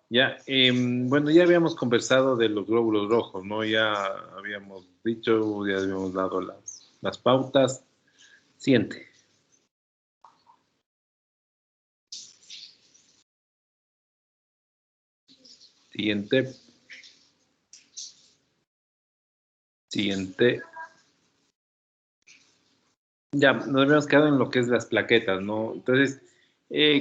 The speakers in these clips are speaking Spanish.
Ya, bueno, ya habíamos conversado de los glóbulos rojos, ¿no? Ya habíamos dicho, ya habíamos dado las pautas. Siguiente. Siguiente. Siguiente. Ya, nos habíamos quedado en lo que es las plaquetas, ¿no? Entonces,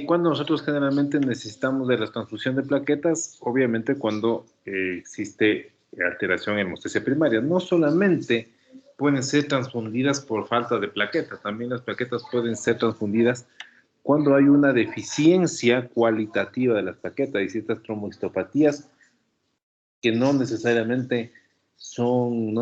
cuando nosotros generalmente necesitamos de la transfusión de plaquetas, obviamente cuando existe alteración en hemostasia primaria. No solamente pueden ser transfundidas por falta de plaquetas, también las plaquetas pueden ser transfundidas cuando hay una deficiencia cualitativa de las plaquetas y ciertas trombohistopatías que no necesariamente son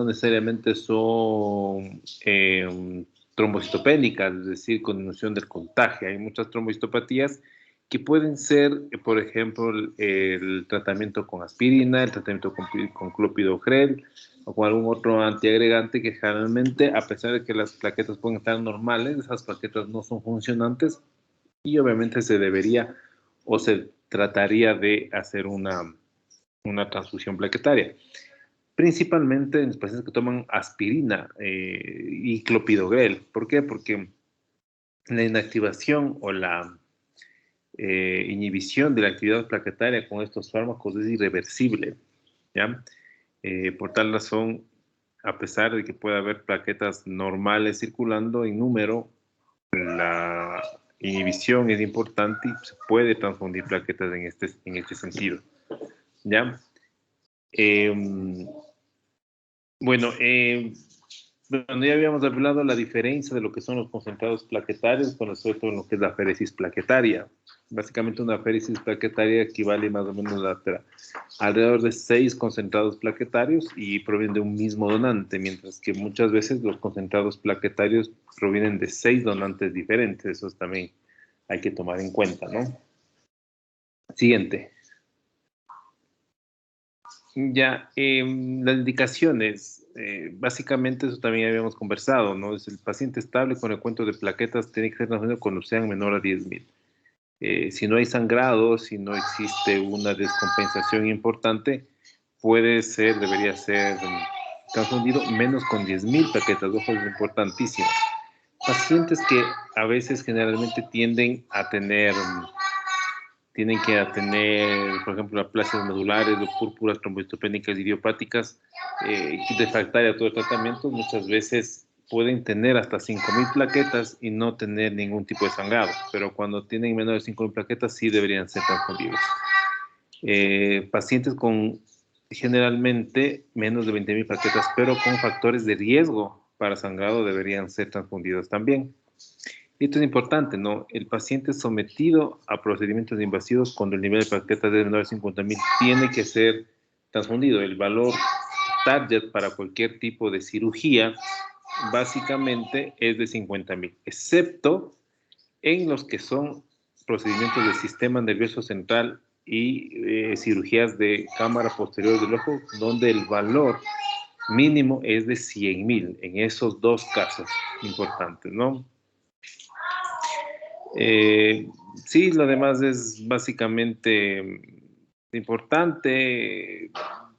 trombocitopénicas, es decir, con disminución del contagio. Hay muchas trombohistopatías que pueden ser, por ejemplo, el tratamiento con aspirina, el tratamiento con clopidogrel o con algún otro antiagregante que generalmente, a pesar de que las plaquetas pueden estar normales, esas plaquetas no son funcionantes y obviamente se debería o se trataría de hacer una transfusión plaquetaria, principalmente en los pacientes que toman aspirina y clopidogrel. ¿Por qué? Porque la inactivación o la inhibición de la actividad plaquetaria con estos fármacos es irreversible, ¿ya? Por tal razón, a pesar de que pueda haber plaquetas normales circulando en número, la inhibición es importante y se puede transfundir plaquetas en este sentido, ¿ya? Eh, Bueno, ya habíamos hablado de la diferencia de lo que son los concentrados plaquetarios con respecto a lo que es la aféresis plaquetaria. Básicamente una aféresis plaquetaria equivale más o menos a alrededor de 6 concentrados plaquetarios y provienen de un mismo donante, mientras que muchas veces los concentrados plaquetarios provienen de 6 donantes diferentes. Eso también hay que tomar en cuenta, ¿no? Siguiente. Ya, las indicaciones, básicamente eso también habíamos conversado, ¿no? Es el paciente estable con el cuento de plaquetas tiene que ser transferido cuando sean menor a 10.000. Si no hay sangrado, si no existe una descompensación importante, debería ser transfundido menos con 10.000 plaquetas. Ojo, es importantísimo. Pacientes que a veces generalmente tienen que tener, por ejemplo, aplasias medulares o púrpuras trombocytopénicas idiopáticas, refractaria a todo el tratamiento, muchas veces pueden tener hasta 5.000 plaquetas y no tener ningún tipo de sangrado, pero cuando tienen menos de 5.000 plaquetas sí deberían ser transfundidos. Pacientes con generalmente menos de 20.000 plaquetas, pero con factores de riesgo para sangrado deberían ser transfundidos también. Y esto es importante, ¿no? El paciente sometido a procedimientos invasivos cuando el nivel de plaquetas es menor de 50.000 tiene que ser transfundido. El valor target para cualquier tipo de cirugía básicamente es de 50.000, excepto en los que son procedimientos del sistema nervioso central y cirugías de cámara posterior del ojo, donde el valor mínimo es de 100.000, en esos dos casos importantes, ¿no? Eh, sí, lo demás es básicamente importante.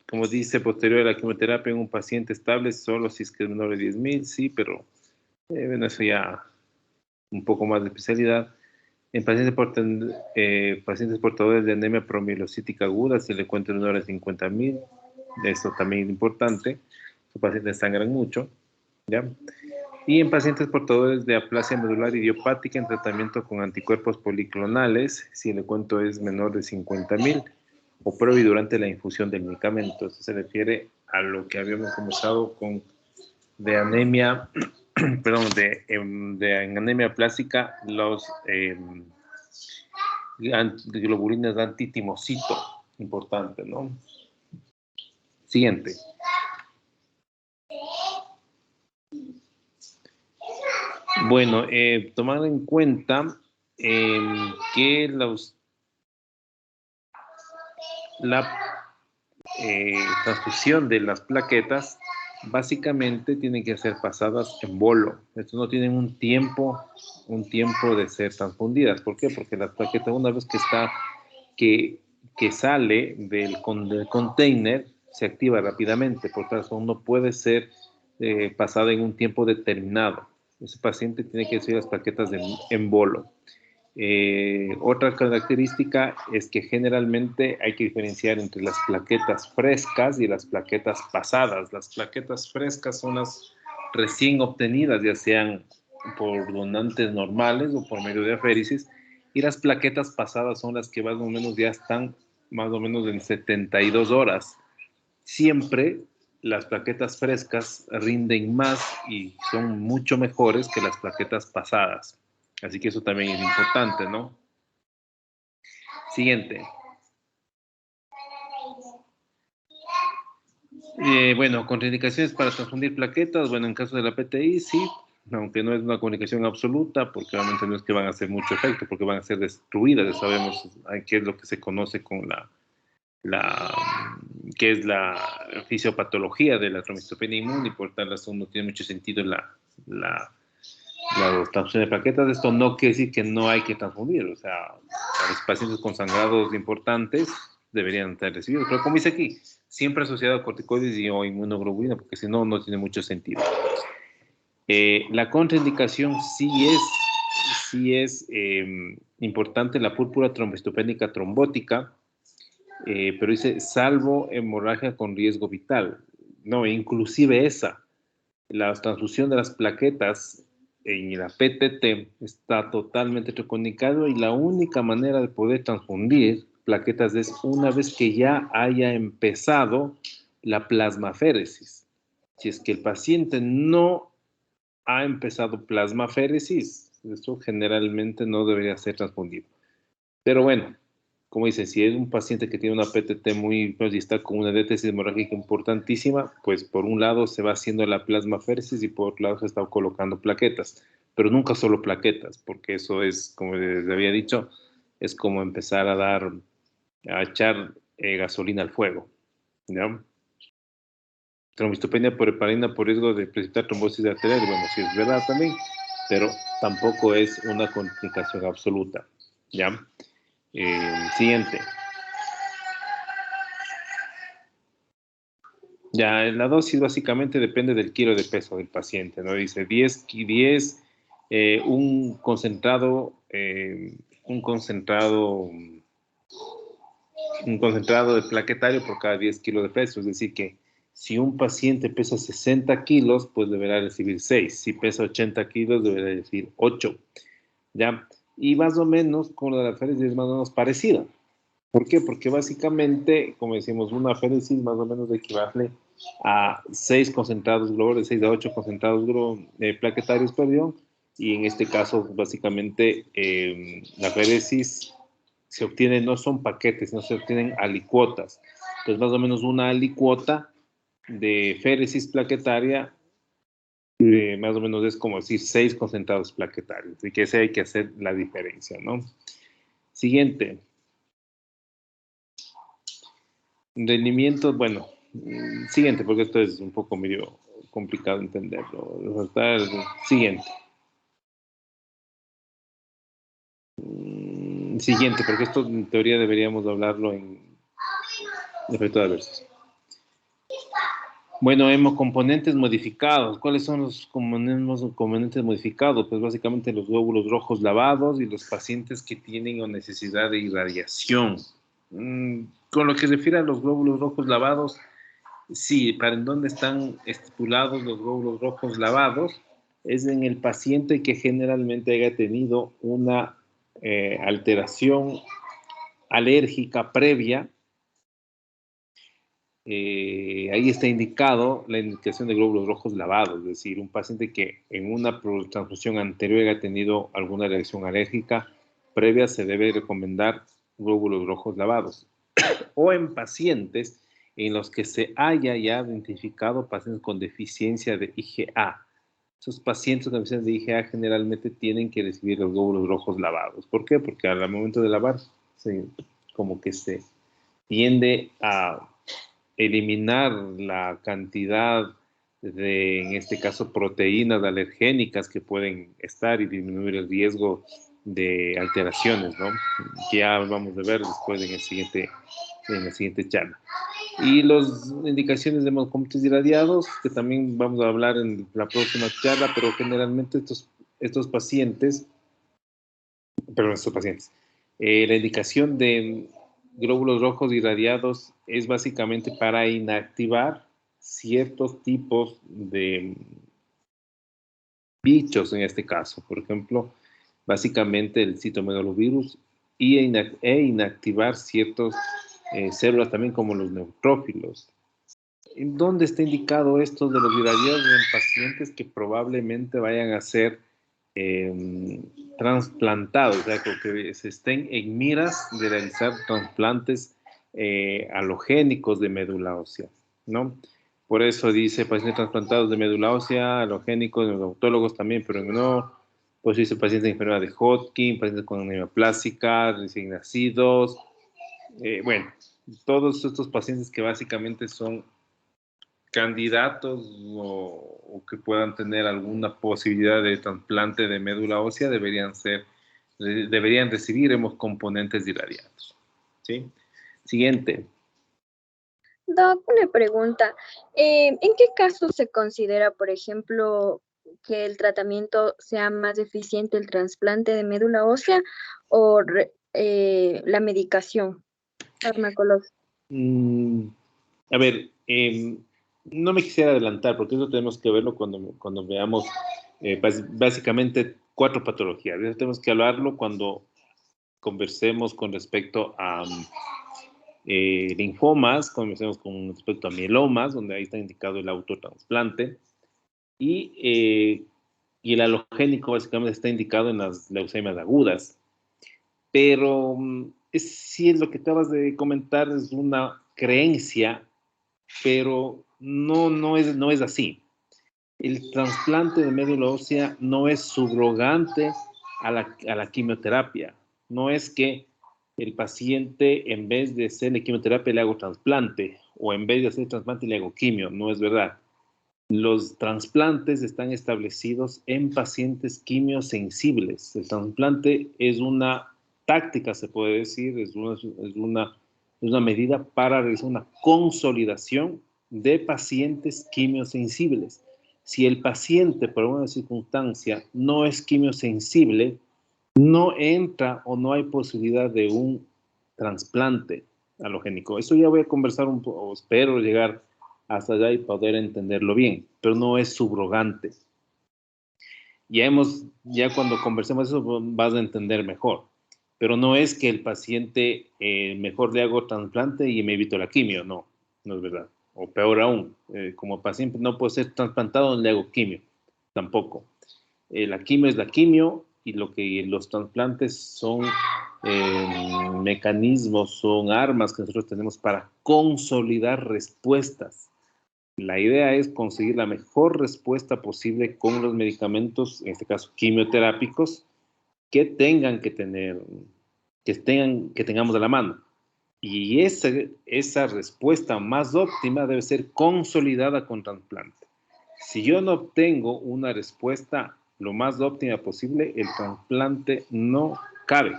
Como dice, posterior a la quimioterapia en un paciente estable, solo si es que es menor de 10.000, sí, pero bueno, eso ya un poco más de especialidad. En pacientes portadores de anemia promielocítica aguda, se le cuenta menor de 50.000, eso también es importante. Los pacientes sangran mucho, ¿ya? Y en pacientes portadores de aplasia medular idiopática en tratamiento con anticuerpos policlonales, si el cuento es menor de 50.000, o previo y durante la infusión del medicamento. Esto se refiere a lo que habíamos conversado de anemia, perdón, en anemia plástica, los globulinas de antitimocito, importante, ¿no? Siguiente. Bueno, tomando en cuenta que la transfusión de las plaquetas básicamente tienen que ser pasadas en bolo. Estos no tienen un tiempo de ser transfundidas. ¿Por qué? Porque las plaquetas, una vez que que sale del container se activa rápidamente, por tanto no puede ser pasada en un tiempo determinado. Ese paciente tiene que recibir las plaquetas en bolo. Otra característica es que generalmente hay que diferenciar entre las plaquetas frescas y las plaquetas pasadas. Las plaquetas frescas son las recién obtenidas, ya sean por donantes normales o por medio de aféresis, y las plaquetas pasadas son las que más o menos ya están más o menos en 72 horas. Siempre las plaquetas frescas rinden más y son mucho mejores que las plaquetas pasadas. Así que eso también es importante, ¿no? Siguiente. Bueno, contraindicaciones para transfundir plaquetas. Bueno, en caso de la PTI, sí, aunque no es una comunicación absoluta, porque obviamente no es que van a hacer mucho efecto, porque van a ser destruidas. Ya sabemos qué es lo que se conoce con que es la fisiopatología de la trombocitopenia inmune, y por tal razón no tiene mucho sentido la transfusión de plaquetas. Esto no quiere decir que no hay que transfundir, o sea, a los pacientes con sangrados importantes deberían estar recibidos, pero como dice aquí, siempre asociado a corticoides y o inmunoglobulina, porque si no, no tiene mucho sentido. La contraindicación sí es importante, la púrpura trombocitopénica trombótica, pero dice, salvo hemorragia con riesgo vital. No, inclusive esa, la transfusión de las plaquetas en la PTT está totalmente contraindicado, y la única manera de poder transfundir plaquetas es una vez que ya haya empezado la plasmaféresis. Si es que el paciente no ha empezado plasmaféresis, eso generalmente no debería ser transfundido. Pero bueno, como dice, si es un paciente que tiene una PTT muy, pues, y está con una détesis hemorrágica importantísima, pues por un lado se va haciendo la plasmaféresis y por otro lado se está colocando plaquetas, pero nunca solo plaquetas, porque eso es, como les había dicho, es como empezar a echar gasolina al fuego, ¿ya? Trombocitopenia por heparina por riesgo de presentar trombosis arterial, bueno, sí es verdad también, pero tampoco es una complicación absoluta, ¿ya? Siguiente. Ya, la dosis básicamente depende del kilo de peso del paciente, ¿no? Dice 10, un concentrado, un concentrado de plaquetario por cada 10 kilos de peso. Es decir, que si un paciente pesa 60 kilos, pues deberá recibir 6. Si pesa 80 kilos, deberá recibir 8. ¿Ya? Y más o menos con la aféresis es más o menos parecida. ¿Por qué? Porque básicamente, como decimos, una aféresis más o menos equivale a 6 concentrados globales, 6 a 8 concentrados plaquetarios, perdón, y en este caso, básicamente, la aféresis se obtiene, no son paquetes, no se obtienen alicuotas. Entonces, más o menos una alicuota de féresis plaquetaria, más o menos es como decir 6 concentrados plaquetarios, y que ese hay que hacer la diferencia, ¿no? Siguiente. Rendimiento, bueno, siguiente, porque esto es un poco medio complicado entenderlo. Siguiente. Siguiente, porque esto en teoría deberíamos hablarlo en efecto adversos. Bueno, hemocomponentes modificados. ¿Cuáles son los componentes modificados? Pues básicamente los glóbulos rojos lavados y los pacientes que tienen o necesidad de irradiación. Con lo que se refiere a los glóbulos rojos lavados, sí, ¿para en dónde están estipulados los glóbulos rojos lavados? Es en el paciente que generalmente haya tenido una alteración alérgica previa. Ahí está indicado la indicación de glóbulos rojos lavados, es decir, un paciente que en una transfusión anterior haya tenido alguna reacción alérgica previa, se debe recomendar glóbulos rojos lavados. O en pacientes en los que se haya ya identificado pacientes con deficiencia de IgA. Esos pacientes con deficiencia de IgA generalmente tienen que recibir los glóbulos rojos lavados. ¿Por qué? Porque al momento de lavar, como que se tiende a eliminar la cantidad de, en este caso, proteínas alergénicas que pueden estar y disminuir el riesgo de alteraciones, ¿no? Que ya vamos a ver después en la siguiente charla. Y las indicaciones de hemocomplexos irradiados, que también vamos a hablar en la próxima charla, pero generalmente estos pacientes, la indicación de glóbulos rojos irradiados es básicamente para inactivar ciertos tipos de bichos en este caso. Por ejemplo, básicamente el citomegalovirus e inactivar ciertas células también como los neutrófilos. ¿En dónde está indicado esto de los irradiados en pacientes que probablemente vayan a ser trasplantados, o sea, que se estén en miras de realizar trasplantes alogénicos de médula ósea, ¿no? Por eso dice pacientes trasplantados de médula ósea, alogénicos, neonatólogos también, pero no, pues dice pacientes de enfermedad de Hodgkin, pacientes con anemia plástica, recién nacidos, bueno, todos estos pacientes que básicamente son candidatos o que puedan tener alguna posibilidad de trasplante de médula ósea deberían recibir hemocomponentes irradiados. ¿Sí? Siguiente. Doc, una pregunta. ¿En qué caso se considera, por ejemplo, que el tratamiento sea más eficiente el trasplante de médula ósea o la medicación farmacológica? A ver, no me quisiera adelantar porque eso tenemos que verlo cuando veamos básicamente 4 patologías. Eso tenemos que hablarlo cuando conversemos con respecto a linfomas, conversemos con respecto a mielomas, donde ahí está indicado el autotransplante, y el halogénico básicamente está indicado en las leucemias agudas. Pero sí es lo que acabas de comentar, es una creencia, pero no es así. El trasplante de médula ósea no es subrogante a la quimioterapia. No es que el paciente, en vez de hacerle quimioterapia, le hago trasplante, o en vez de hacer trasplante, le hago quimio. No es verdad. Los trasplantes están establecidos en pacientes quimiosensibles. El trasplante es una táctica, se puede decir, es una medida para realizar una consolidación de pacientes quimiosensibles. Si el paciente, por alguna circunstancia, no es quimiosensible, no entra o no hay posibilidad de un trasplante halogénico. Eso ya voy a conversar un poco, espero llegar hasta allá y poder entenderlo bien, pero no es subrogante. Ya cuando conversemos eso vas a entender mejor, pero no es que el paciente mejor le hago trasplante y me evito la quimio, no es verdad. O peor aún, como paciente no puede ser trasplantado, le hago quimio, tampoco. La quimio es la quimio y los trasplantes son mecanismos, son armas que nosotros tenemos para consolidar respuestas. La idea es conseguir la mejor respuesta posible con los medicamentos, en este caso quimioterápicos, que tengamos a la mano. Y esa respuesta más óptima debe ser consolidada con trasplante. Si yo no obtengo una respuesta lo más óptima posible, el trasplante no cabe.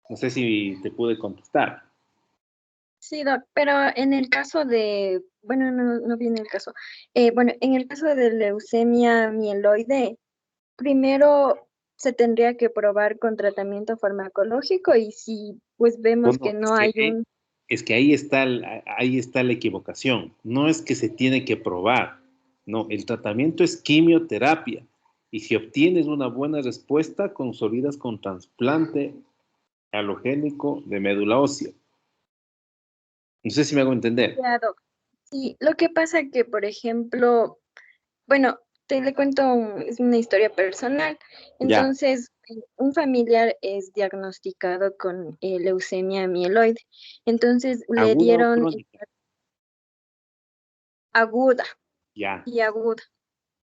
No sé si te pude contestar. Sí, Doc, pero en el caso de, bueno, no viene el caso. Bueno, en el caso de leucemia mieloide, primero se tendría que probar con tratamiento farmacológico y si pues vemos que Bueno, no hay un... es que ahí está la equivocación. No es que se tiene que probar. No, el tratamiento es quimioterapia. Y si obtienes una buena respuesta, consolidas con trasplante halogénico de médula ósea. No sé si me hago entender. Ya, Doc. Sí, lo que pasa que, por ejemplo, bueno, te le cuento, es una historia personal. Ya. Entonces, un familiar es diagnosticado con leucemia mieloide. Entonces, le ¿Aguda o dieron crónica? aguda Ya. y aguda.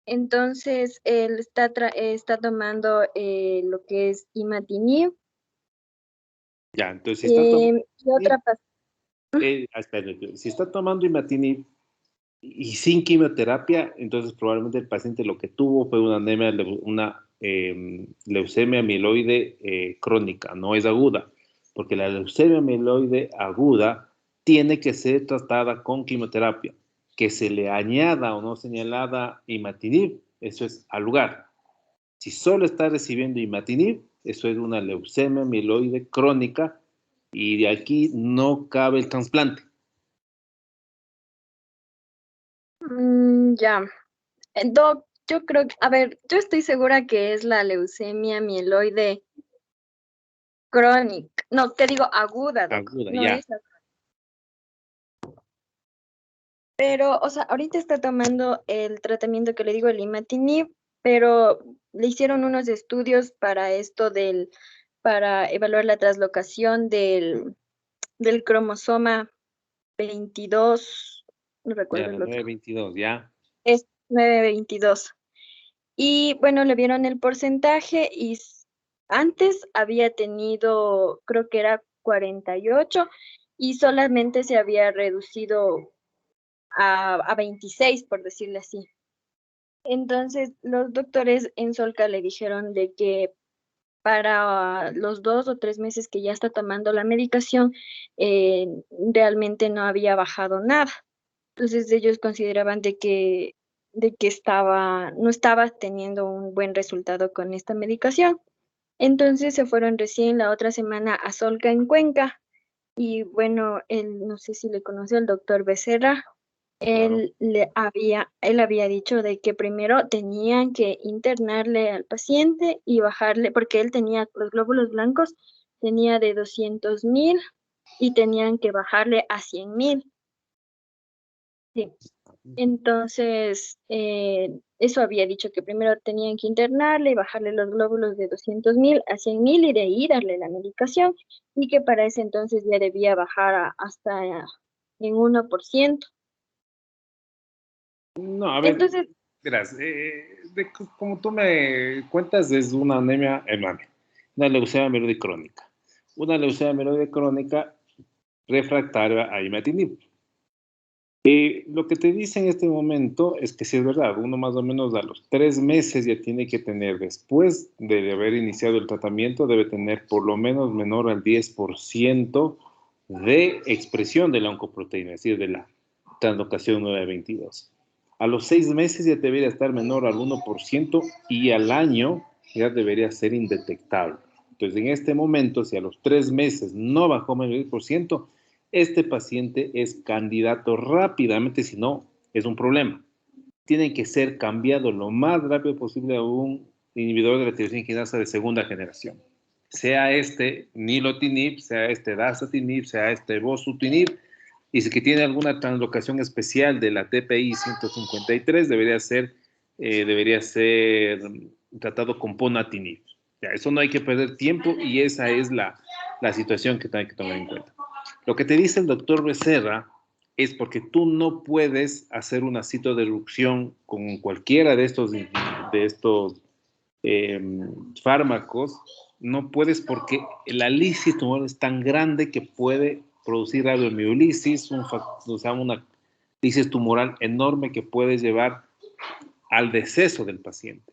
Entonces, él está tomando lo que es imatinib Ya. Entonces, si está tomando y otra espérate, si está tomando imatinib y sin quimioterapia, entonces probablemente el paciente lo que tuvo fue una anemia, una leucemia mieloide crónica, no es aguda, porque la leucemia mieloide aguda tiene que ser tratada con quimioterapia, que se le añada o no señalada imatinib, eso es al lugar. Si solo está recibiendo imatinib, eso es una leucemia mieloide crónica y de aquí no cabe el trasplante. Ya. Doc, yo creo que, a ver, yo estoy segura que es la leucemia mieloide crónica. No, te digo aguda, Doc. Aguda, No ya. es. Pero, o sea, ahorita está tomando el tratamiento que le digo, el imatinib, pero le hicieron unos estudios para esto para evaluar la translocación del cromosoma 22, no Ya, recuerdo la el otro, 922, ya. es 922. Y bueno, le vieron el porcentaje y antes había tenido, creo que era 48 y solamente se había reducido a 26, por decirlo así. Entonces, los doctores en Solca le dijeron de que para los 2 o 3 meses que ya está tomando la medicación, realmente no había bajado nada. Entonces, ellos consideraban de que no estaba teniendo un buen resultado con esta medicación. Entonces, se fueron recién la otra semana a Solca en Cuenca. Y bueno, él, no sé si le conoce al doctor Becerra. Claro. Él había dicho de que primero tenían que internarle al paciente y bajarle, porque él tenía los glóbulos blancos, tenía de 200.000 y tenían que bajarle a 100.000. Sí. Entonces, eso había dicho que primero tenían que internarle y bajarle los glóbulos de 200.000 a 100.000 y de ahí darle la medicación y que para ese entonces ya debía bajar hasta en 1%. No, a ver, Entonces, verás, como tú me cuentas, es una anemia hermana, una leucemia mieloide crónica. Una leucemia mieloide crónica refractaria a imatinib. Lo que te dice en este momento es que sí es verdad, uno más o menos a los 3 meses ya tiene que tener, después de haber iniciado el tratamiento, debe tener por lo menos menor al 10% de expresión de la oncoproteína, es decir, de la translocación 922. A los 6 meses ya debería estar menor al 1% y al año ya debería ser indetectable. Entonces, en este momento, si a los 3 meses no bajó menos del 10%, este paciente es candidato rápidamente, si no, es un problema. Tiene que ser cambiado lo más rápido posible a un inhibidor de la tirosina quinasa de segunda generación. Sea este nilotinib, sea este dasatinib, sea este bosutinib, y si que tiene alguna translocación especial de la TPI 153, debería ser tratado con ponatinib. Ya, eso no hay que perder tiempo y esa es la situación que hay que tomar en cuenta. Lo que te dice el doctor Becerra es porque tú no puedes hacer una citodeducción con cualquiera de estos eh, fármacos, no puedes porque la lisis tumoral es tan grande que puede producir radiomiolisis, una lisis tumoral enorme que puede llevar al deceso del paciente.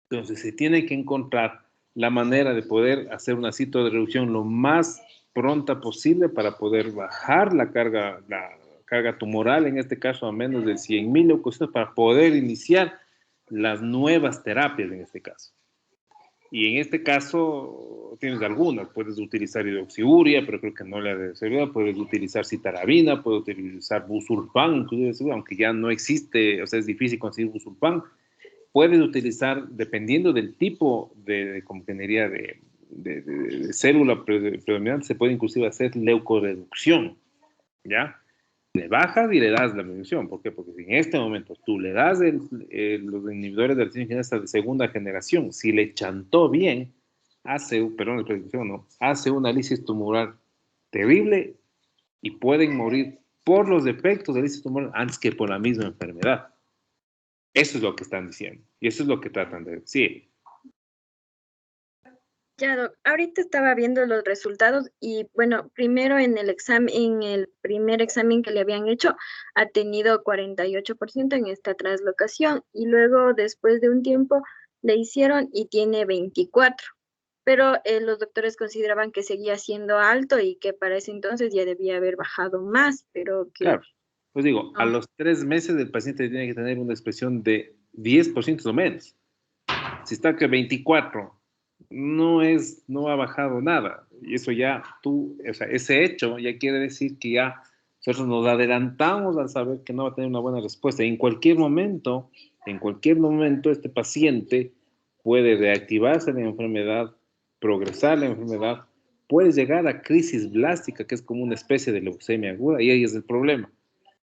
Entonces se tiene que encontrar la manera de poder hacer una citoreducción lo más pronta posible para poder bajar la carga tumoral, en este caso a menos de 100.000 leucocitos, para poder iniciar las nuevas terapias en este caso. Y en este caso tienes algunas, puedes utilizar hidroxiuria, pero creo que no le da seguridad, puedes utilizar citarabina, puedes utilizar busulfán, inclusive, aunque ya no existe, o sea, es difícil conseguir busulfán. Puedes utilizar, dependiendo del tipo de ingeniería de célula predominante, se puede inclusive hacer leucoreducción, ¿ya? Le bajas y le das la medición. ¿Por qué? Porque si en este momento tú le das los inhibidores de la tirosina de segunda generación, si le chantó bien, hace una lisis tumoral terrible y pueden morir por los efectos de lisis tumoral antes que por la misma enfermedad. Eso es lo que están diciendo y eso es lo que tratan de decir. ya, Doc, ahorita estaba viendo los resultados y bueno, primero en el primer examen que le habían hecho, ha tenido 48% en esta translocación y luego después de un tiempo le hicieron y tiene 24. Pero los doctores consideraban que seguía siendo alto y que para ese entonces ya debía haber bajado más, pero que Claro. Pues digo, a no. los 3 meses el paciente tiene que tener una expresión de 10% o menos. Si está que 24, no ha bajado nada. Y eso ya o sea, ese hecho ya quiere decir que ya nosotros nos adelantamos al saber que no va a tener una buena respuesta. Y en cualquier momento, este paciente puede reactivarse la enfermedad, progresar la enfermedad, puede llegar a crisis blástica, que es como una especie de leucemia aguda, y ahí es el problema.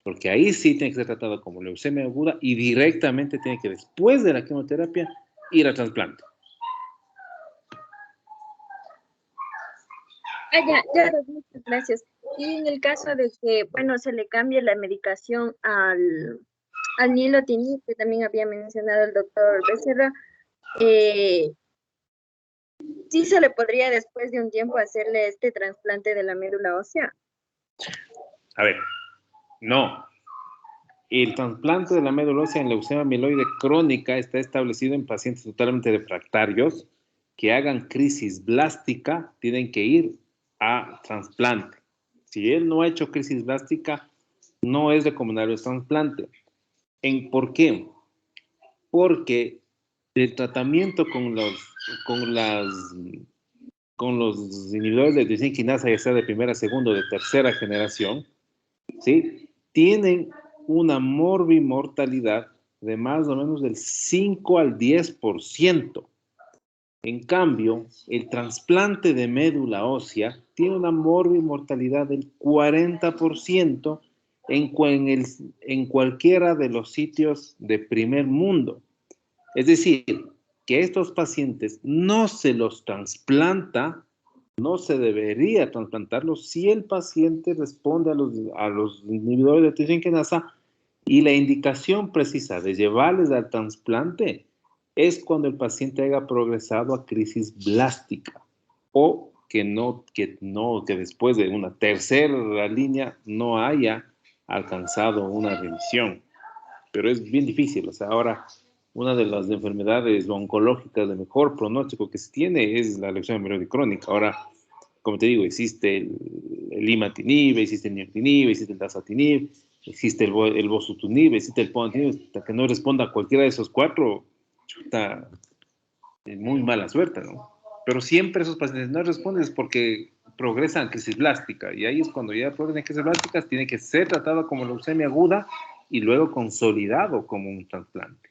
Porque ahí sí tiene que ser tratado como leucemia aguda y directamente tiene que, después de la quimioterapia, ir a trasplante. Ah, ya, muchas gracias. Y en el caso de que, bueno, se le cambie la medicación al nilotinib, que también había mencionado el doctor Becerra, eh, sí se le podría después de un tiempo hacerle este trasplante de la médula ósea. A ver, no. El trasplante de la médula ósea en leucemia mieloide crónica está establecido en pacientes totalmente refractarios que hagan crisis blástica, tienen que ir a trasplante. Si él no ha hecho crisis blástica, no es recomendable el trasplante. ¿Por qué? Porque el tratamiento con los inhibidores de tirosina quinasa, ya sea de primera, segunda o de tercera generación, ¿sí? Tienen una morbimortalidad de más o menos del 5 al 10%. En cambio, el trasplante de médula ósea tiene una morbimortalidad del 40% en cualquiera de los sitios de primer mundo. Es decir, que estos pacientes no se los trasplanta, no se debería trasplantarlos si el paciente responde a los inhibidores de tirosina quinasa, y la indicación precisa de llevarles al trasplante es cuando el paciente haya progresado a crisis blástica o que después de una tercera línea no haya alcanzado una remisión. Pero es bien difícil. O sea, ahora una de las enfermedades oncológicas de mejor pronóstico que se tiene es la leucemia mieloide crónica. Ahora, como te digo, existe el imatinib, existe el nilotinib, existe el dasatinib, existe el bosutinib, existe el ponatinib. Hasta que no responda a cualquiera de esos cuatro, está en muy mala suerte, ¿no? Pero siempre esos pacientes no responden es porque progresan a crisis blástica, y ahí es cuando ya progresan a crisis blásticas, tiene que ser tratado como leucemia aguda y luego consolidado como un trasplante.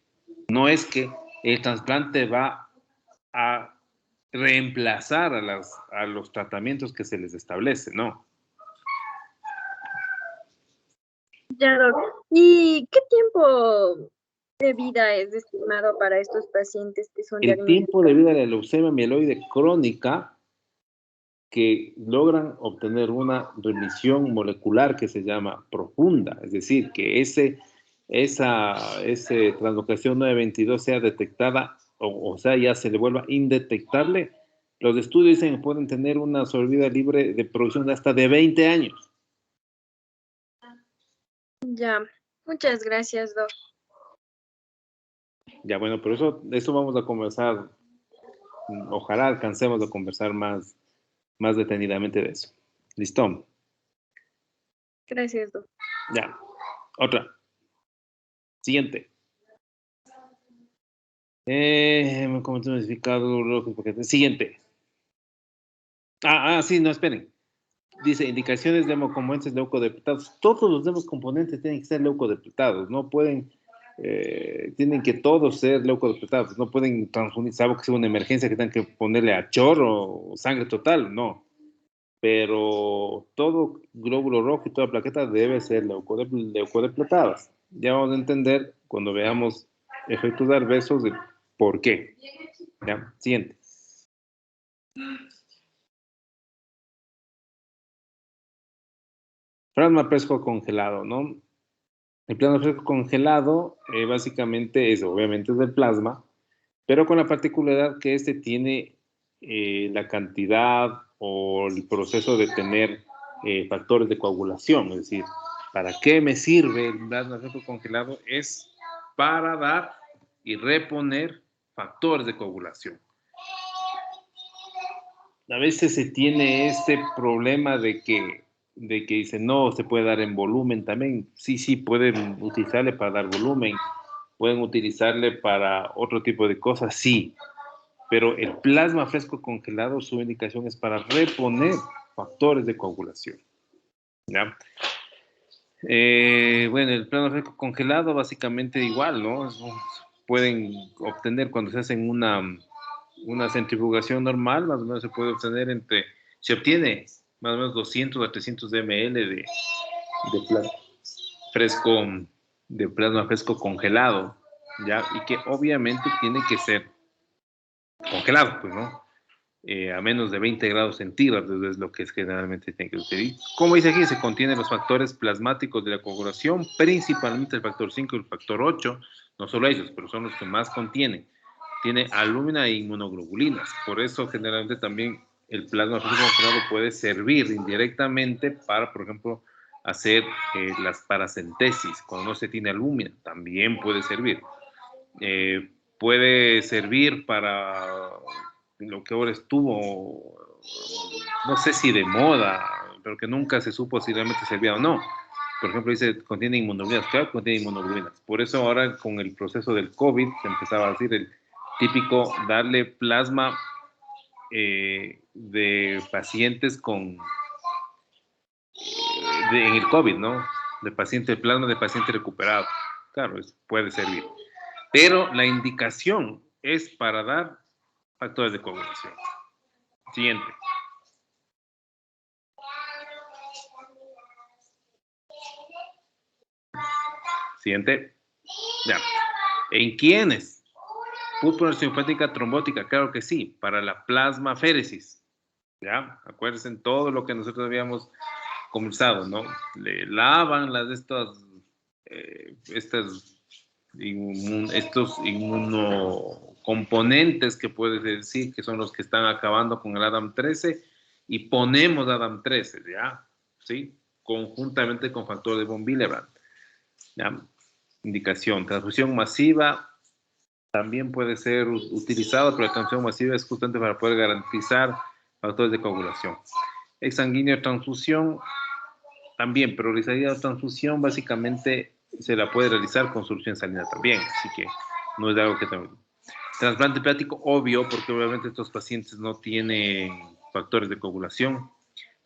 No es que el trasplante va a reemplazar a los tratamientos que se les establece, no. Ya, doc. ¿Y qué tiempo de vida es estimado para estos pacientes que son El tiempo de diagnosticados? vida de la leucemia mieloide crónica, que logran obtener una remisión molecular que se llama profunda, es decir, que esa translocación 922 sea detectada, o sea, ya se le vuelva indetectable. Los estudios dicen que pueden tener una sobrevida libre de producción de hasta de 20 años. Ya, muchas gracias, doc. Ya, bueno, pero eso vamos a conversar. Ojalá alcancemos a conversar más detenidamente de eso. ¿Listo? Gracias, doc. Ya. Otra. Siguiente. Como modificado, siguiente. Sí, no, esperen. Dice, indicaciones de hemocomponentes leucodepletados. Todos los hemocomponentes tienen que ser leucodepletados. No pueden, tienen que todos ser leucodepletados. No pueden transfundir, salvo que sea una emergencia que tengan que ponerle a chorro o sangre total, no. Pero todo glóbulo rojo y toda plaqueta debe ser leucodepletadas. Ya vamos a entender cuando veamos efectos adversos de por qué. Ya, siguiente. Plasma fresco congelado, ¿no? El plasma fresco congelado básicamente es, obviamente, es del plasma, pero con la particularidad que este tiene la cantidad o el proceso de tener factores de coagulación. Es decir, ¿para qué me sirve el plasma fresco congelado? Es para dar y reponer factores de coagulación. A veces se tiene este problema de que dice, no, se puede dar en volumen también. Sí, sí, pueden utilizarle para dar volumen, pueden utilizarle para otro tipo de cosas, sí. Pero el plasma fresco congelado, su indicación es para reponer factores de coagulación. ¿Ya? Bueno, el plasma fresco congelado básicamente igual, ¿no? Pueden obtener cuando se hacen una centrifugación normal, más o menos se puede obtener se obtiene más o menos 200 a 300 ml plasma fresco, de plasma fresco congelado, ¿ya? Y que obviamente tiene que ser congelado, pues, ¿no? A menos de 20 grados centígrados es lo que generalmente tiene que utilizar. Como dice aquí, se contienen los factores plasmáticos de la coagulación, principalmente el factor 5 y el factor 8, no solo ellos, pero son los que más contienen. Tiene alúmina e inmunoglobulinas, por eso generalmente también el plasma fresco congelado puede servir indirectamente para, por ejemplo, hacer las paracentesis, cuando no se tiene alúmina, también puede servir. Puede servir para lo que ahora estuvo, no sé si de moda, pero que nunca se supo si realmente servía o no. Por ejemplo, dice, contiene inmunoglobulinas. Claro que contiene inmunoglobulinas. Por eso ahora con el proceso del COVID se empezaba a decir el típico darle plasma de pacientes en el COVID, ¿no? Plasma de paciente recuperado. Claro, eso puede servir. Pero la indicación es para dar factores de coagulación. Siguiente. Siguiente. Ya. ¿En quiénes? Púrpura linfática trombótica, claro que sí, para la plasmaféresis. ¿Ya? Acuérdense en todo lo que nosotros habíamos conversado, ¿no? Le lavan estos inmunocomponentes que puedes decir que son los que están acabando con el Adam 13 y ponemos Adam 13, ¿ya? ¿Sí? Conjuntamente con factor de von Willebrand. ¿Ya? Indicación, transfusión masiva también puede ser utilizado, pero la transfusión masiva es justamente para poder garantizar factores de coagulación. Exsanguíneo transfusión también, pero la transfusión básicamente se la puede realizar con solución salina también, así que no es algo que también. Trasplante hepático, obvio, porque obviamente estos pacientes no tienen factores de coagulación.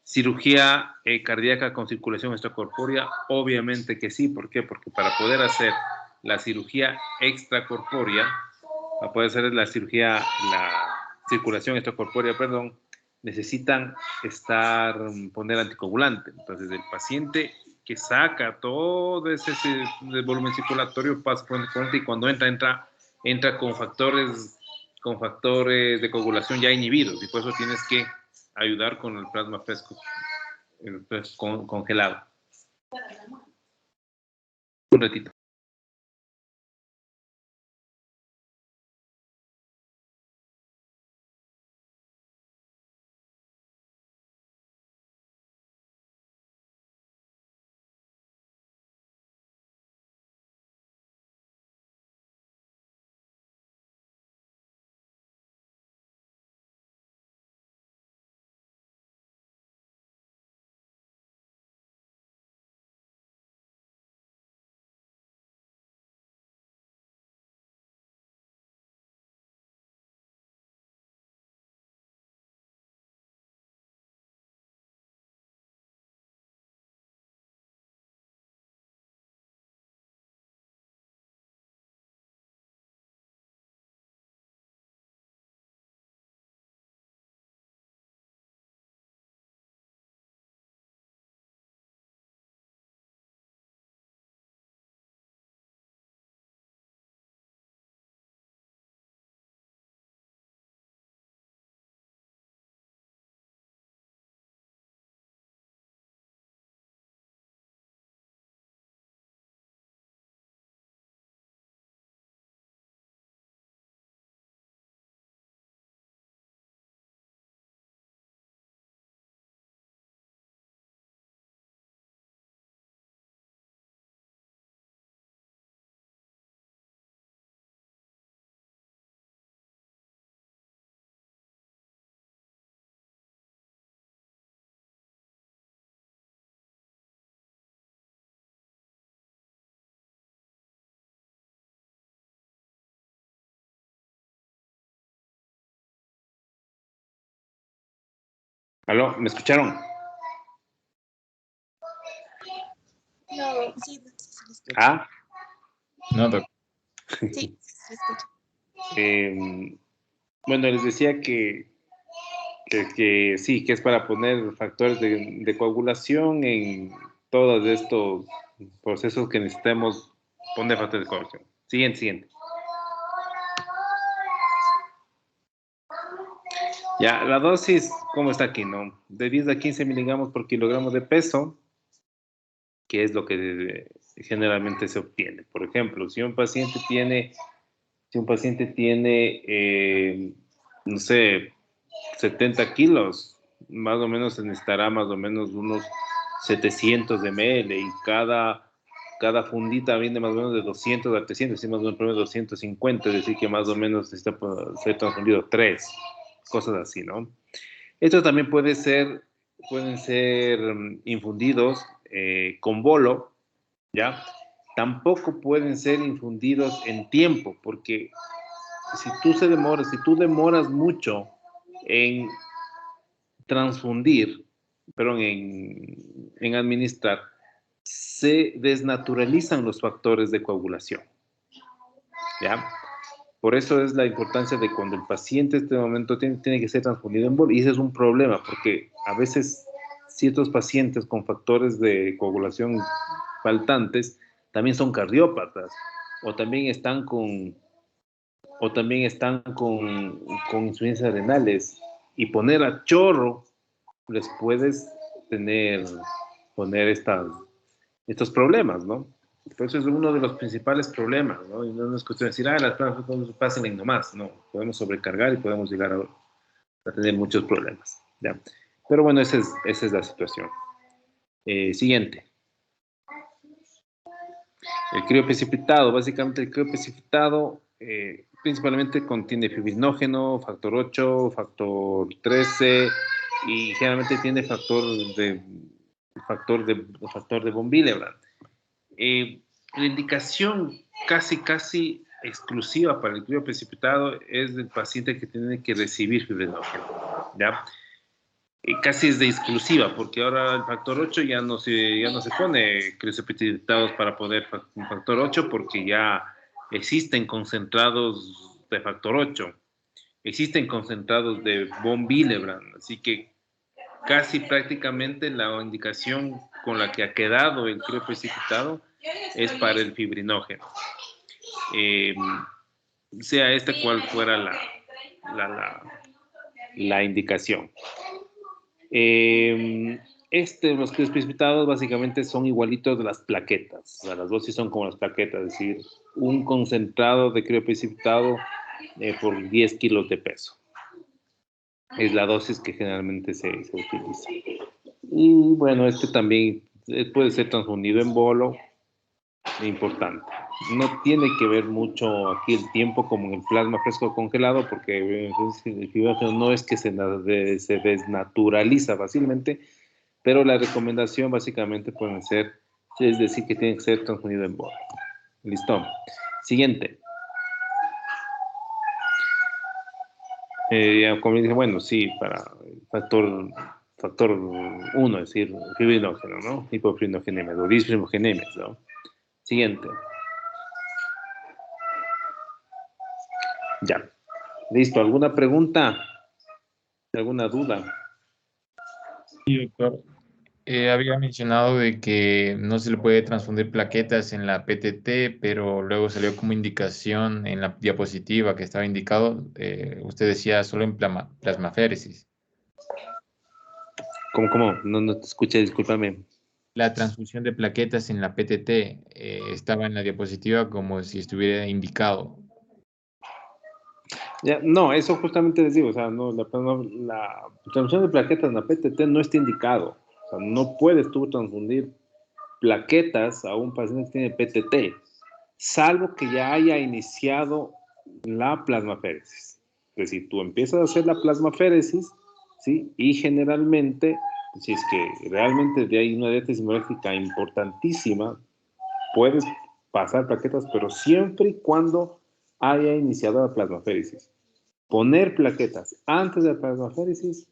Cirugía cardíaca con circulación extracorpórea, obviamente que sí. ¿Por qué? Porque para poder hacer la cirugía extracorpórea, para poder hacer la circulación extracorpórea, perdón, necesitan poner anticoagulante. Entonces, el paciente que saca todo ese volumen circulatorio pasa por anticoagulante y cuando entra con factores de coagulación ya inhibidos y por eso tienes que ayudar con el plasma fresco, congelado. Un ratito. ¿Aló? ¿Me escucharon? No, sí, sí, lo escucho. Ah, No, doctor. Sí, sí, lo escucho. bueno, les decía que sí, que es para poner factores de coagulación en todos estos procesos que necesitamos poner factores de coagulación. Siguiente. Ya, la dosis, ¿cómo está aquí, no? De 10 a 15 miligramos por kilogramo de peso, que es lo que generalmente se obtiene. Por ejemplo, si un paciente tiene, no sé, 70 kilos, más o menos se necesitará más o menos unos 700 ml y cada fundita viene más o menos de 200 a 300, y más o menos 250, es decir, que más o menos necesita ser transfundido 3, cosas así, ¿no? Estos también pueden ser infundidos con bolo, ¿ya? Tampoco pueden ser infundidos en tiempo, porque si tú demoras mucho en transfundir, perdón, en administrar, se desnaturalizan los factores de coagulación, ¿ya? Por eso es la importancia de cuando el paciente en este momento tiene que ser transfundido en bolo, y ese es un problema, porque a veces ciertos pacientes con factores de coagulación faltantes también son cardiópatas, o también están con insuficiencias renales, y poner a chorro les puedes poner estos problemas, ¿no? Por eso es uno de los principales problemas, ¿no? Y no es cuestión de decir, las pruebas no pasen en nomás, no, podemos sobrecargar y podemos llegar a tener muchos problemas, ¿ya? Pero bueno, esa es la situación. Siguiente. El crioprecipitado, básicamente el crioprecipitado principalmente contiene fibrinógeno, factor 8, factor 13 y generalmente tiene factor de von Willebrand. La indicación casi exclusiva para el crioprecipitado es del paciente que tiene que recibir fibrinógeno, ¿ya? Casi es de exclusiva, porque ahora el factor 8 ya no se pone crioprecipitados para poder un factor 8 porque ya existen concentrados de factor 8, existen concentrados de von Willebrand, así que casi prácticamente la indicación con la que ha quedado el crioprecipitado es para el fibrinógeno. Sea esta cual fuera la indicación. Los crioprecipitados básicamente son igualitos de las plaquetas, o sea, las dosis son como las plaquetas, es decir, un concentrado de crioprecipitado por 10 kilos de peso. Es la dosis que generalmente se utiliza. Y bueno, este también puede ser transfundido en bolo, importante. No tiene que ver mucho aquí el tiempo como en el plasma fresco congelado, porque el fibrinógeno no es que se desnaturaliza fácilmente, pero la recomendación básicamente puede ser, es decir, que tiene que ser transfundido en bolo. Listo. Siguiente. Como dije, bueno, sí, para el factor 1, es decir, fibrinógeno, ¿no? Hipofibrinogénemia o disfibrinogénemia, ¿no? Siguiente. Ya. Listo. ¿Alguna pregunta? ¿Alguna duda? Sí, doctor. Había mencionado de que no se le puede transfundir plaquetas en la PTT, pero luego salió como indicación en la diapositiva que estaba indicado, usted decía solo en plasmaféresis. ¿Cómo? No te escuché, discúlpame. La transfusión de plaquetas en la PTT estaba en la diapositiva como si estuviera indicado. Ya, no, eso justamente les digo, o sea, no, la transfusión de plaquetas en la PTT no está indicado. O sea, no puedes tú transfundir plaquetas a un paciente que tiene PTT, salvo que ya haya iniciado la plasmaféresis. Es decir, tú empiezas a hacer la plasmaféresis, ¿sí? Y generalmente, si es que realmente hay una diátesis hemorrágica importantísima, puedes pasar plaquetas, pero siempre y cuando haya iniciado la plasmaféresis. Poner plaquetas antes de la plasmaféresis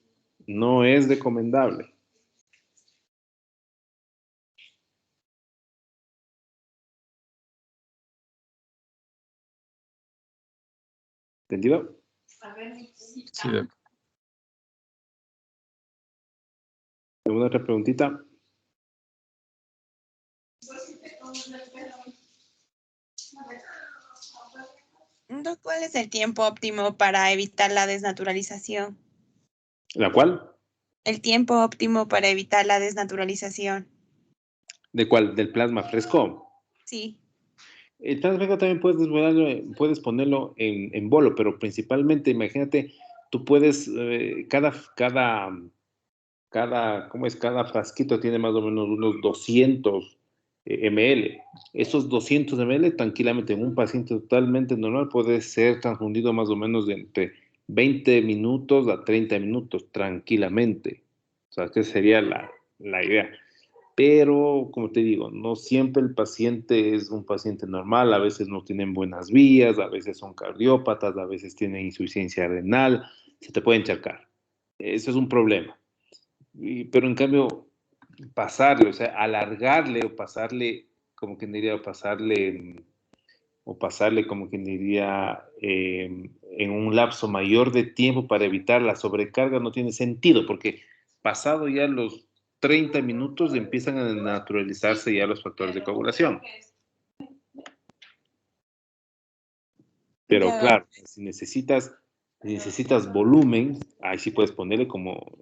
No es recomendable. ¿Entendido? Sí, doctor. ¿Alguna otra preguntita? Doc, ¿cuál es el tiempo óptimo para evitar la desnaturalización? ¿La cual? El tiempo óptimo para evitar la desnaturalización. ¿De cuál? ¿Del plasma fresco? Sí. El plasma fresco también puedes ponerlo en bolo, pero principalmente, imagínate, tú puedes, ¿cómo es? Cada frasquito tiene más o menos unos 200 ml. Esos 200 ml tranquilamente en un paciente totalmente normal puede ser transfundido más o menos de entre 20 minutos a 30 minutos tranquilamente. O sea, que sería la idea. Pero, como te digo, no siempre el paciente es un paciente normal, a veces no tienen buenas vías, a veces son cardiópatas, a veces tienen insuficiencia renal, se te puede encharcar. Eso es un problema. Pero en cambio, pasarle, o sea, alargarle o pasarle, como quien diría, o pasarle, como quien diría, en un lapso mayor de tiempo para evitar la sobrecarga no tiene sentido, porque pasado ya los 30 minutos empiezan a naturalizarse ya los factores de coagulación. Pero Ya, claro, si necesitas volumen, ahí sí puedes ponerle como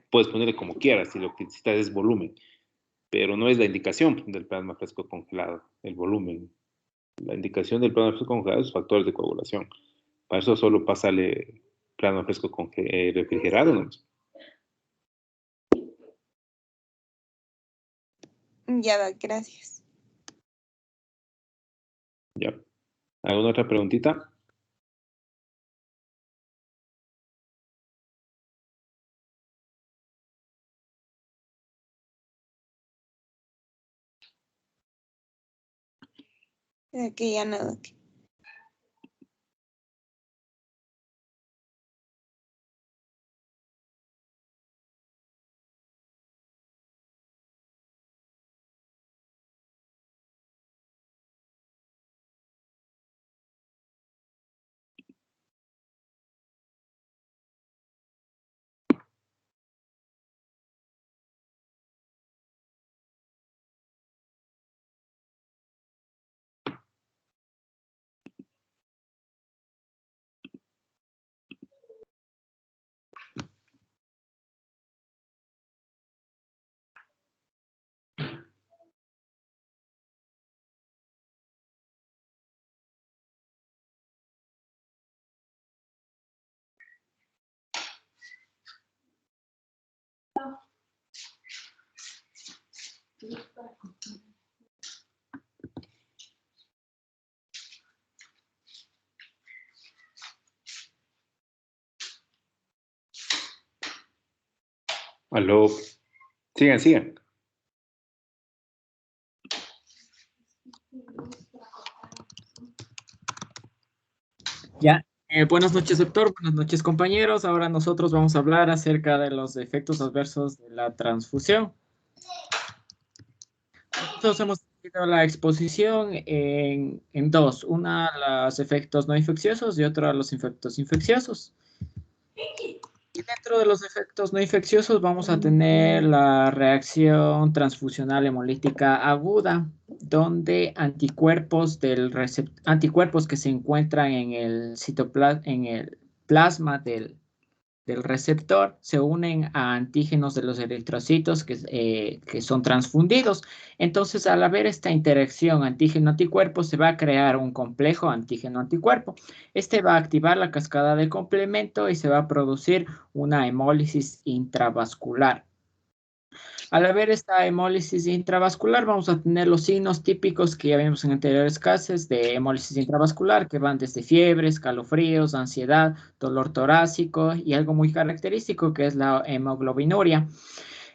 puedes ponerle como quieras, si lo que necesitas es volumen, pero no es la indicación del plasma fresco congelado, el volumen. La indicación del plasma fresco congelado es factores de coagulación. Para eso solo pásale plasma fresco refrigerado, ¿no? ya, Doc, gracias. Ya. ¿Alguna otra preguntita? Creo que ya no, Doc. Aló. Sigan. Ya, buenas noches, doctor. Buenas noches, compañeros. Ahora nosotros vamos a hablar acerca de los efectos adversos de la transfusión. Nosotros hemos dividido la exposición en dos. Una, los efectos no infecciosos y otra, los efectos infecciosos. Y dentro de los efectos no infecciosos vamos a tener la reacción transfusional hemolítica aguda, donde anticuerpos anticuerpos que se encuentran en el en el plasma del receptor se unen a antígenos de los eritrocitos que son transfundidos. Entonces, al haber esta interacción antígeno-anticuerpo, se va a crear un complejo antígeno-anticuerpo. Este va a activar la cascada del complemento y se va a producir una hemólisis intravascular. Al haber esta hemólisis intravascular, vamos a tener los signos típicos que ya vimos en anteriores casos de hemólisis intravascular, que van desde fiebre, escalofríos, ansiedad, dolor torácico y algo muy característico que es la hemoglobinuria.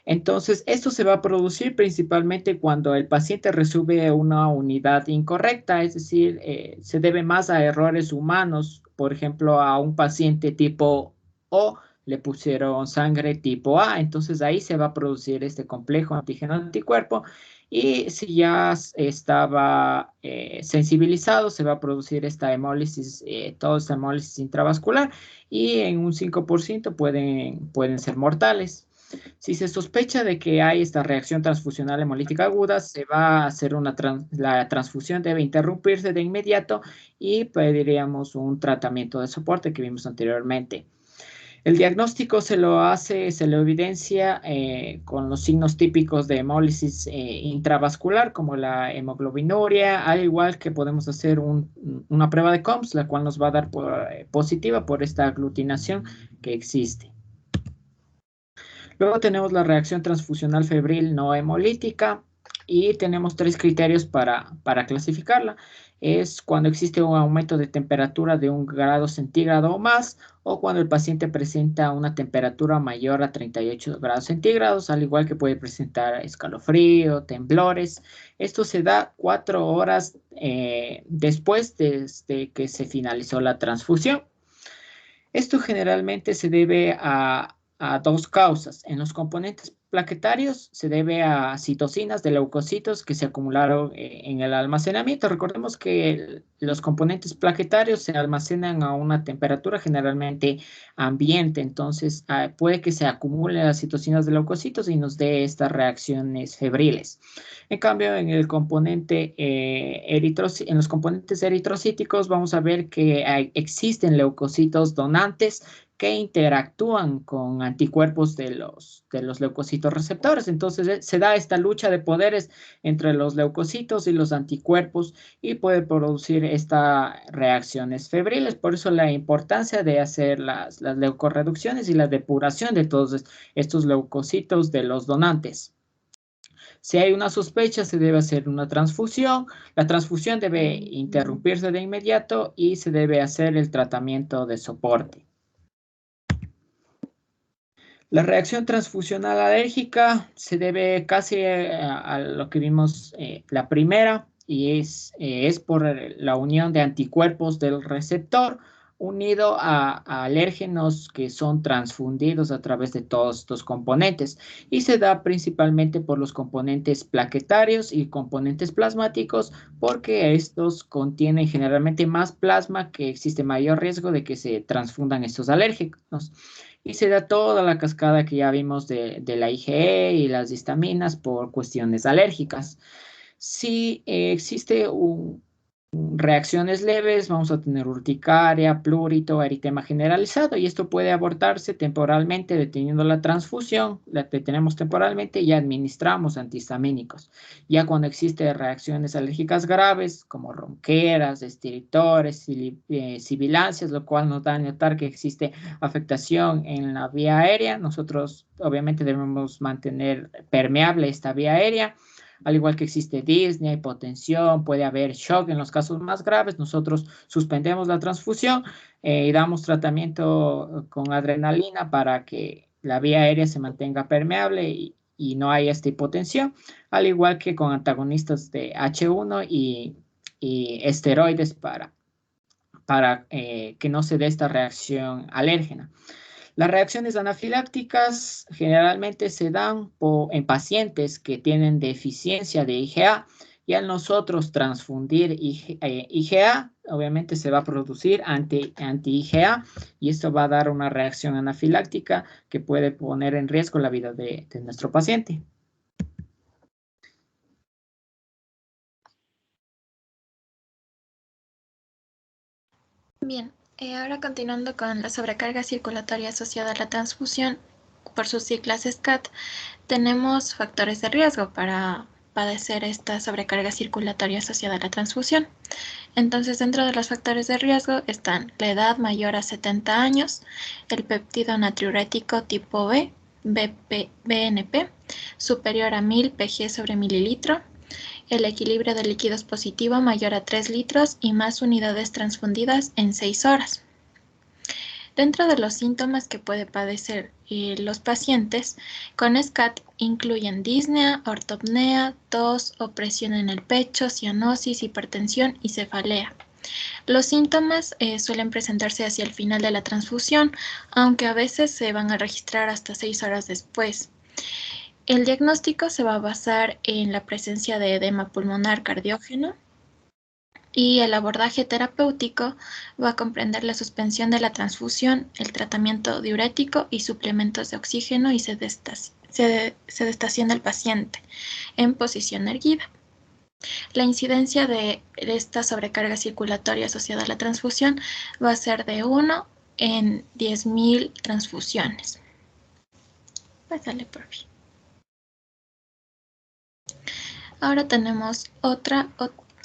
Entonces, esto se va a producir principalmente cuando el paciente recibe una unidad incorrecta, es decir, se debe más a errores humanos, por ejemplo, a un paciente tipo O le pusieron sangre tipo A, entonces ahí se va a producir este complejo antígeno-anticuerpo, y si ya estaba sensibilizado, se va a producir esta hemólisis, toda esta hemólisis intravascular, y en un 5% pueden ser mortales. Si se sospecha de que hay esta reacción transfusional hemolítica aguda, se va a hacer la transfusión debe interrumpirse de inmediato y pediríamos un tratamiento de soporte que vimos anteriormente. El diagnóstico se lo evidencia con los signos típicos de hemólisis intravascular, como la hemoglobinuria, al igual que podemos hacer una prueba de COMS, la cual nos va a dar positiva por esta aglutinación que existe. Luego tenemos la reacción transfusional febril no hemolítica, y tenemos 3 criterios para clasificarla. Es cuando existe un aumento de temperatura de 1 grado centígrado o más, o cuando el paciente presenta una temperatura mayor a 38 grados centígrados, al igual que puede presentar escalofrío, temblores. Esto se da 4 horas después de que se finalizó la transfusión. Esto generalmente se debe a 2 causas. En los componentes plaquetarios se debe a citocinas de leucocitos que se acumularon en el almacenamiento. Recordemos que los componentes plaquetarios se almacenan a una temperatura generalmente ambiente, entonces puede que se acumulen las citocinas de leucocitos y nos dé estas reacciones febriles. En cambio, en los componentes eritrocíticos vamos a ver que existen leucocitos donantes que interactúan con anticuerpos de los leucocitos receptores. Entonces se da esta lucha de poderes entre los leucocitos y los anticuerpos y puede producir estas reacciones febriles. Por eso la importancia de hacer las leucorreducciones y la depuración de todos estos leucocitos de los donantes. Si hay una sospecha, se debe hacer una transfusión. La transfusión debe interrumpirse de inmediato y se debe hacer el tratamiento de soporte. La reacción transfusional alérgica se debe casi a lo que vimos la primera, y es por la unión de anticuerpos del receptor unido a alérgenos que son transfundidos a través de todos estos componentes, y se da principalmente por los componentes plaquetarios y componentes plasmáticos, porque estos contienen generalmente más plasma, que existe mayor riesgo de que se transfundan estos alérgenos. Y se da toda la cascada que ya vimos de la IgE y las histaminas por cuestiones alérgicas. Si existe reacciones leves, vamos a tener urticaria, plurito, eritema generalizado, y esto puede abortarse temporalmente deteniendo la transfusión. La detenemos temporalmente y administramos antihistamínicos. Ya cuando existen reacciones alérgicas graves como ronqueras, estiritores, sibilancias, lo cual nos da a notar que existe afectación en la vía aérea, nosotros obviamente debemos mantener permeable esta vía aérea. Al igual que existe disnea, hipotensión, puede haber shock en los casos más graves, nosotros suspendemos la transfusión y damos tratamiento con adrenalina para que la vía aérea se mantenga permeable y no haya esta hipotensión, al igual que con antagonistas de H1 y esteroides para que no se dé esta reacción alérgena. Las reacciones anafilácticas generalmente se dan en pacientes que tienen deficiencia de IgA, y al nosotros transfundir IgA, obviamente se va a producir anti-IgA, y esto va a dar una reacción anafiláctica que puede poner en riesgo la vida de nuestro paciente. Bien. Ahora continuando con la sobrecarga circulatoria asociada a la transfusión, por sus siglas SCAT, tenemos factores de riesgo para padecer esta sobrecarga circulatoria asociada a la transfusión. Entonces, dentro de los factores de riesgo están la edad mayor a 70 años, el péptido natriurético tipo B, BNP, superior a 1000 pg sobre mililitro, el equilibrio de líquidos positivo mayor a 3 litros y más unidades transfundidas en 6 horas. Dentro de los síntomas que puede padecer los pacientes con SCAT incluyen disnea, ortopnea, tos, opresión en el pecho, cianosis, hipertensión y cefalea. Los síntomas suelen presentarse hacia el final de la transfusión, aunque a veces se van a registrar hasta 6 horas después. El diagnóstico se va a basar en la presencia de edema pulmonar cardiógeno y el abordaje terapéutico va a comprender la suspensión de la transfusión, el tratamiento diurético y suplementos de oxígeno y sedestación del paciente en posición erguida. La incidencia de esta sobrecarga circulatoria asociada a la transfusión va a ser de 1 en 10.000 transfusiones. Pásale por fin. Ahora tenemos otra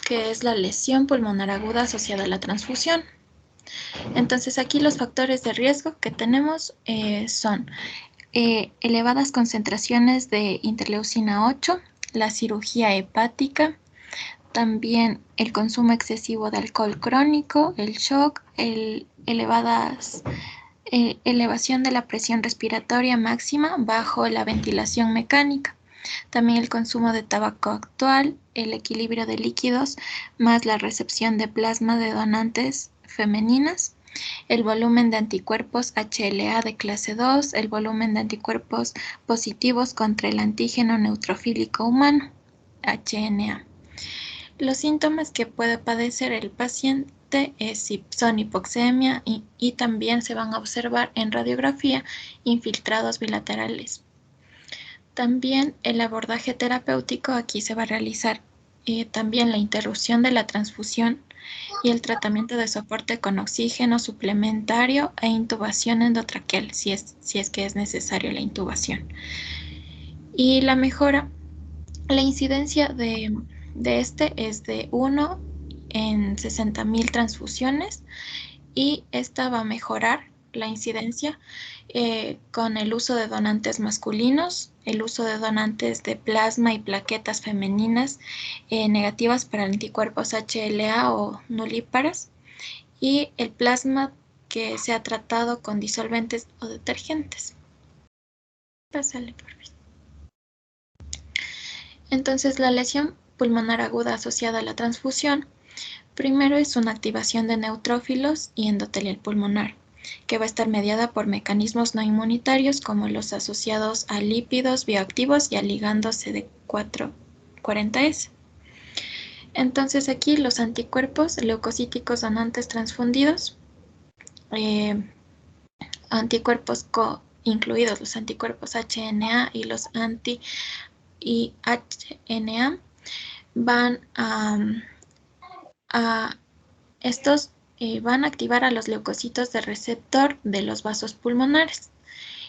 que es la lesión pulmonar aguda asociada a la transfusión. Entonces aquí los factores de riesgo que tenemos son elevadas concentraciones de interleucina 8, la cirugía hepática, también el consumo excesivo de alcohol crónico, el shock, elevación de la presión respiratoria máxima bajo la ventilación mecánica. También el consumo de tabaco actual, el equilibrio de líquidos, más la recepción de plasma de donantes femeninas, el volumen de anticuerpos HLA de clase 2, el volumen de anticuerpos positivos contra el antígeno neutrofílico humano, HNA. Los síntomas que puede padecer el paciente son hipoxemia y también se van a observar en radiografía infiltrados bilaterales. También el abordaje terapéutico, aquí se va a realizar también la interrupción de la transfusión y el tratamiento de soporte con oxígeno suplementario e intubación endotraqueal, si es que es necesario la intubación. Y la mejora, la incidencia de este es de 1 en 60.000 transfusiones y esta va a mejorar la incidencia con el uso de donantes masculinos, el uso de donantes de plasma y plaquetas femeninas negativas para anticuerpos HLA o nulíparas y el plasma que se ha tratado con disolventes o detergentes. Pásale por fin. Entonces la lesión pulmonar aguda asociada a la transfusión, primero es una activación de neutrófilos y endotelial pulmonar, que va a estar mediada por mecanismos no inmunitarios como los asociados a lípidos bioactivos y a ligandos CD440S. Entonces aquí los anticuerpos leucocíticos donantes transfundidos, anticuerpos incluidos los anticuerpos HNA y los anti-IHNA, van estos van a activar a los leucocitos de receptor de los vasos pulmonares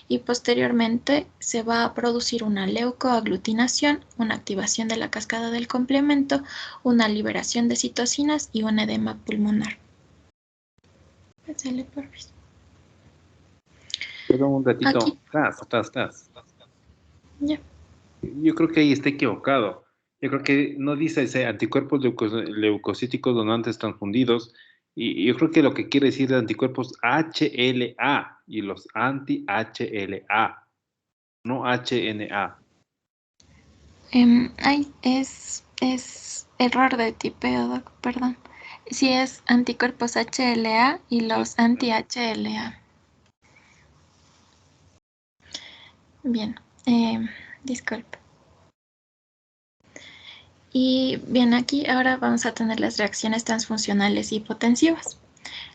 y posteriormente se va a producir una leucoaglutinación, una activación de la cascada del complemento, una liberación de citocinas y un edema pulmonar. Perdón, un ratito. Aquí. Cas. Ya. Yo creo que ahí está equivocado. Yo creo que no dice ese anticuerpos leucocíticos donantes transfundidos. Y yo creo que lo que quiere decir es anticuerpos HLA y los anti-HLA, no HNA. Es error de tipeo, Doc, perdón. Sí es anticuerpos HLA y los anti-HLA. Bien, disculpe. Y bien, aquí ahora vamos a tener las reacciones transfuncionales hipotensivas.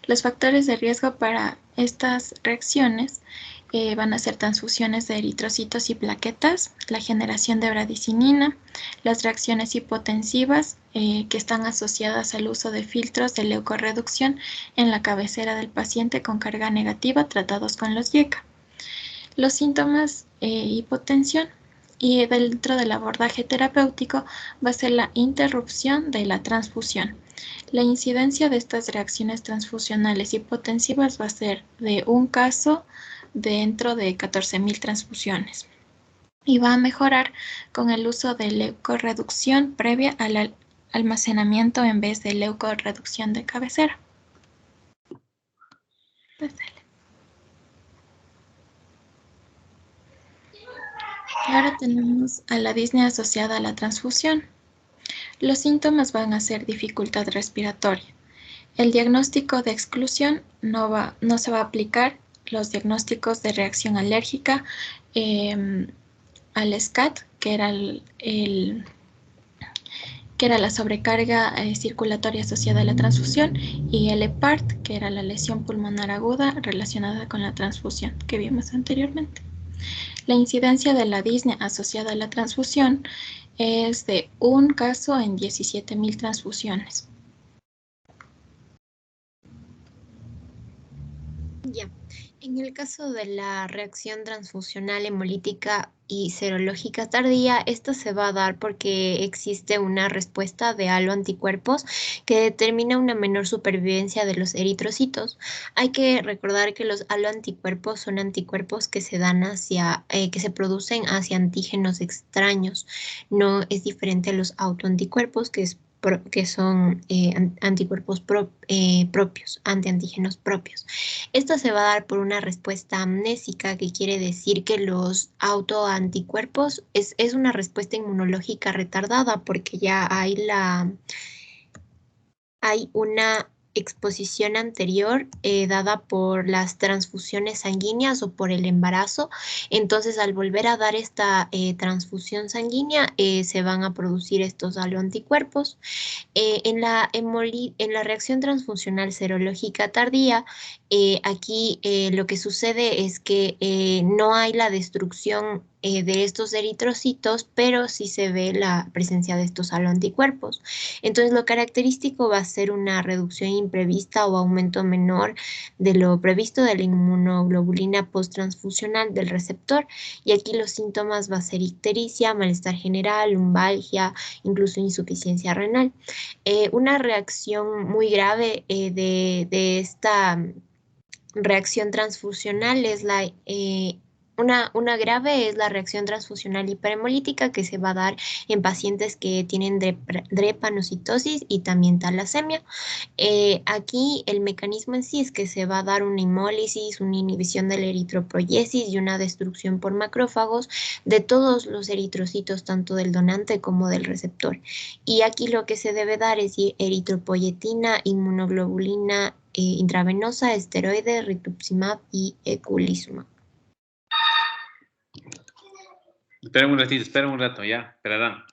Los factores de riesgo para estas reacciones van a ser transfusiones de eritrocitos y plaquetas, la generación de bradicinina, las reacciones hipotensivas que están asociadas al uso de filtros de leucorreducción en la cabecera del paciente con carga negativa tratados con los IECA. Los síntomas hipotensión y dentro del abordaje terapéutico va a ser la interrupción de la transfusión. La incidencia de estas reacciones transfusionales hipotensivas va a ser de un caso dentro de 14.000 transfusiones y va a mejorar con el uso de leucorreducción previa al almacenamiento en vez de leucorreducción de cabecera. Ahora tenemos a la disnea asociada a la transfusión. Los síntomas van a ser dificultad respiratoria, El diagnóstico de exclusión no se va a aplicar los diagnósticos de reacción alérgica al SCAT, que era que era la sobrecarga circulatoria asociada a la transfusión, y el EPART, que era la lesión pulmonar aguda relacionada con la transfusión, que vimos anteriormente. La incidencia de la disnea asociada a la transfusión es de un caso en 17.000 transfusiones. Ya. En el caso de la reacción transfusional hemolítica y serológica tardía, esta se va a dar porque existe una respuesta de haloanticuerpos que determina una menor supervivencia de los eritrocitos. Hay que recordar que los haloanticuerpos son anticuerpos que se dan que se producen hacia antígenos extraños. No es diferente a los autoanticuerpos, que son anticuerpos propios, antiantígenos propios. Esto se va a dar por una respuesta amnésica, que quiere decir que los autoanticuerpos es una respuesta inmunológica retardada, porque ya hay una exposición anterior dada por las transfusiones sanguíneas o por el embarazo. Entonces, al volver a dar esta transfusión sanguínea, se van a producir estos haloanticuerpos. En la reacción transfusional serológica tardía, aquí lo que sucede es que no hay la destrucción de estos eritrocitos, pero sí se ve la presencia de estos haloanticuerpos. Entonces, lo característico va a ser una reducción imprevista o aumento menor de lo previsto de la inmunoglobulina posttransfusional del receptor, y aquí los síntomas va a ser ictericia, malestar general, lumbalgia, incluso insuficiencia renal. Una reacción muy grave de esta reacción transfusional es una grave es la reacción transfusional hiperhemolítica, que se va a dar en pacientes que tienen drepanocitosis y también talasemia. Aquí el mecanismo en sí es que se va a dar una hemólisis, una inhibición de la eritropoiesis y una destrucción por macrófagos de todos los eritrocitos, tanto del donante como del receptor. Y aquí lo que se debe dar es eritropoyetina, inmunoglobulina intravenosa, esteroide, rituximab y eculizumab. Espera un ratito, espera un rato, ya, esperarán.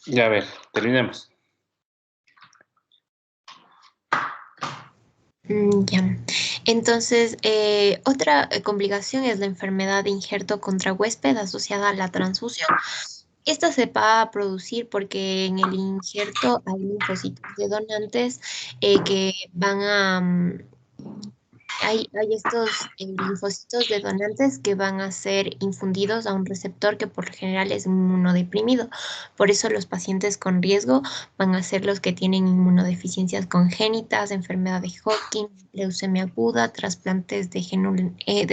Ya, a ver, terminemos. Ya. Entonces, otra complicación es la enfermedad de injerto contra huésped asociada a la transfusión. Esta se va a producir porque en el injerto hay linfocitos de donantes que van a... hay estos linfocitos de donantes que van a ser infundidos a un receptor que por lo general es inmunodeprimido. Por eso los pacientes con riesgo van a ser los que tienen inmunodeficiencias congénitas, enfermedad de Hodgkin, leucemia aguda, trasplantes de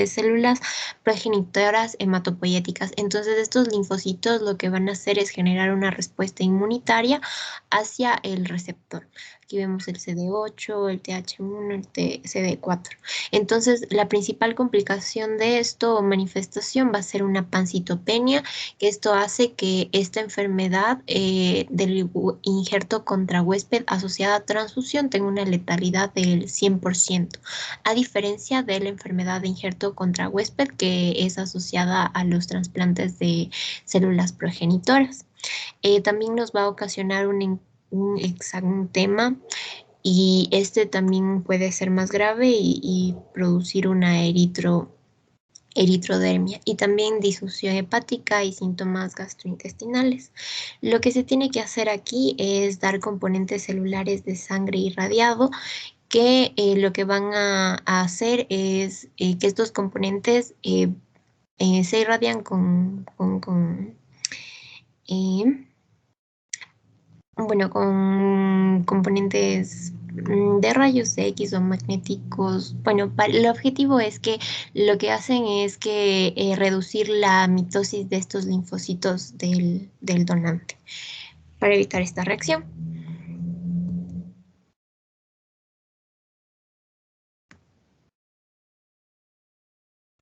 células progenitoras hematopoyéticas. Entonces estos linfocitos lo que van a hacer es generar una respuesta inmunitaria hacia el receptor. Aquí vemos el CD8, el TH1, el CD4. Entonces, la principal complicación de esto o manifestación va a ser una pancitopenia, que esto hace que esta enfermedad del injerto contra huésped asociada a transfusión tenga una letalidad del 100%, a diferencia de la enfermedad de injerto contra huésped que es asociada a los trasplantes de células progenitoras. También nos va a ocasionar un exantema y este también puede ser más grave y producir una eritrodermia y también disfunción hepática y síntomas gastrointestinales. Lo que se tiene que hacer aquí es dar componentes celulares de sangre irradiado que lo que van a hacer es que estos componentes se irradian con componentes de rayos X o magnéticos. Bueno, el objetivo es que lo que hacen es que reducir la mitosis de estos linfocitos del donante para evitar esta reacción.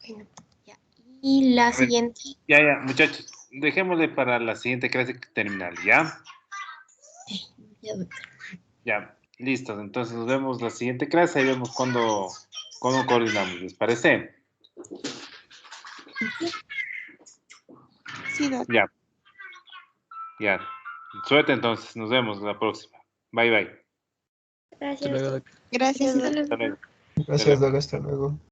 Bueno, ya. Y la siguiente. Ya, muchachos, dejémosle para la siguiente clase terminal, ¿ya? Ya, doctor. Ya, listos. Entonces nos vemos la siguiente clase y vemos cuándo coordinamos. ¿Les parece? Sí, doctor. Ya. Ya. Suerte entonces. Nos vemos la próxima. Bye, bye. Gracias. Hasta luego. Gracias, doctor. Hasta luego. Gracias, Doc. Hasta luego.